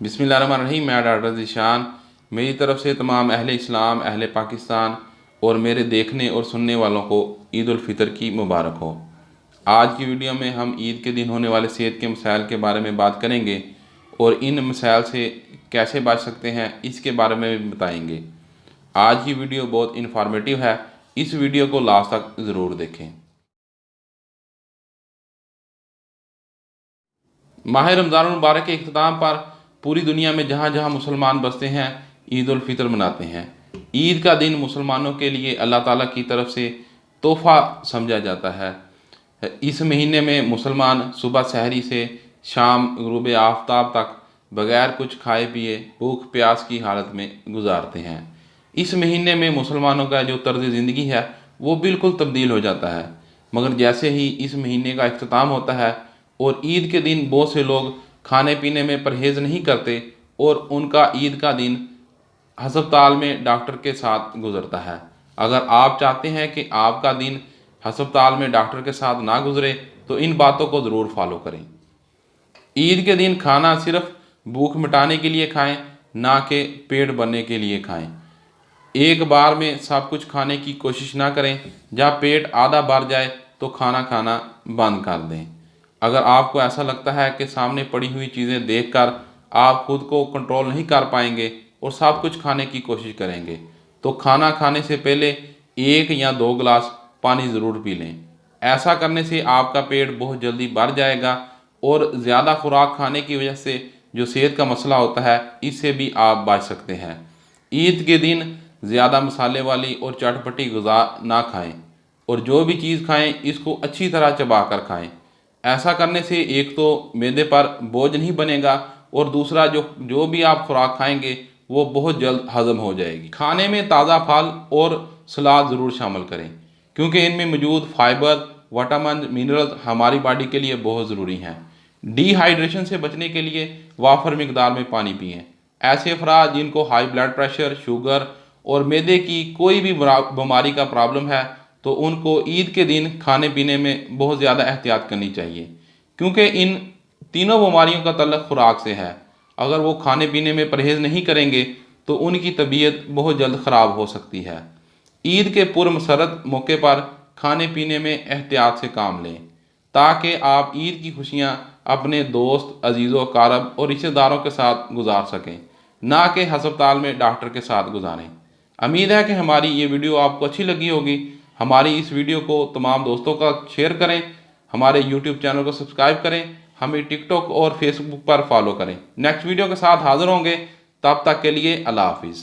बिस्मिल्लाहिर्रहमानिर्रहीम। मैं डॉक्टर ज़ीशान, मेरी तरफ़ से तमाम अहले इस्लाम, अहले पाकिस्तान और मेरे देखने और सुनने वालों को ईद उल फ़ितर की मुबारक हो। आज की वीडियो में हम ईद के दिन होने वाले सेहत के मसाइल के बारे में बात करेंगे और इन मसाइल से कैसे बच सकते हैं इसके बारे में भी बताएंगे। आज की वीडियो बहुत इन्फॉर्मेटिव है, इस वीडियो को लास्ट तक ज़रूर देखें। माह रमज़ान मुबारक के इख्तिताम पर पूरी दुनिया में जहाँ जहाँ मुसलमान बसते हैं ईद उल फ़ितर मनाते हैं। ईद का दिन मुसलमानों के लिए अल्लाह ताला की तरफ से तोहफ़ा समझा जाता है। इस महीने में मुसलमान सुबह सहरी से शाम गुरूब आफ्ताब तक बग़ैर कुछ खाए पिए भूख प्यास की हालत में गुजारते हैं। इस महीने में मुसलमानों का जो तर्ज़ ज़िंदगी है वो बिल्कुल तब्दील हो जाता है। मगर जैसे ही इस महीने का इख्तिताम होता है और ईद के दिन बहुत से लोग खाने पीने में परहेज़ नहीं करते और उनका ईद का दिन हस्पताल में डॉक्टर के साथ गुजरता है। अगर आप चाहते हैं कि आपका दिन हस्पताल में डॉक्टर के साथ ना गुजरे तो इन बातों को ज़रूर फॉलो करें। ईद के दिन खाना सिर्फ भूख मिटाने के लिए खाएं, ना कि पेट भरने के लिए खाएं। एक बार में सब कुछ खाने की कोशिश ना करें। जब पेट आधा भर जाए तो खाना खाना बंद कर दें। अगर आपको ऐसा लगता है कि सामने पड़ी हुई चीज़ें देखकर आप खुद को कंट्रोल नहीं कर पाएंगे और सब कुछ खाने की कोशिश करेंगे तो खाना खाने से पहले 1 या 2 गिलास पानी ज़रूर पी लें। ऐसा करने से आपका पेट बहुत जल्दी भर जाएगा और ज़्यादा खुराक खाने की वजह से जो सेहत का मसला होता है इससे भी आप बच सकते हैं। ईद के दिन ज़्यादा मसाले वाली और चटपटी ग़िज़ा ना खाएं और जो भी चीज़ खाएं इसको अच्छी तरह चबा कर खाएं। ऐसा करने से एक तो मैदे पर बोझ नहीं बनेगा और दूसरा जो भी आप खुराक खाएंगे वो बहुत जल्द हज़म हो जाएगी। खाने में ताज़ा फल और सलाद ज़रूर शामिल करें क्योंकि इनमें मौजूद फाइबर, विटामिन, मिनरल्स हमारी बॉडी के लिए बहुत ज़रूरी हैं। डिहाइड्रेशन से बचने के लिए वाफर मिकदार में पानी पिएँ। ऐसे अफराद जिनको हाई ब्लड प्रेशर, शुगर और मैदे की कोई भी बीमारी का प्रॉब्लम है तो उनको ईद के दिन खाने पीने में बहुत ज़्यादा एहतियात करनी चाहिए क्योंकि इन तीनों बीमारियों का तल्लुक़ खुराक से है। अगर वो खाने पीने में परहेज़ नहीं करेंगे तो उनकी तबीयत बहुत जल्द ख़राब हो सकती है। ईद के पुरमसरत मौके पर खाने पीने में एहतियात से काम लें ताकि आप ईद की खुशियाँ अपने दोस्त, अजीज़ों, कारब और रिश्तेदारों के साथ गुजार सकें, ना कि हस्पताल में डॉक्टर के साथ गुजारें। उम्मीद है कि हमारी ये वीडियो आपको अच्छी लगी होगी। हमारी इस वीडियो को तमाम दोस्तों का शेयर करें, हमारे यूट्यूब चैनल को सब्सक्राइब करें, हमें टिकटॉक और फेसबुक पर फॉलो करें। नेक्स्ट वीडियो के साथ हाज़िर होंगे, तब तक के लिए अल्लाह हाफिज़।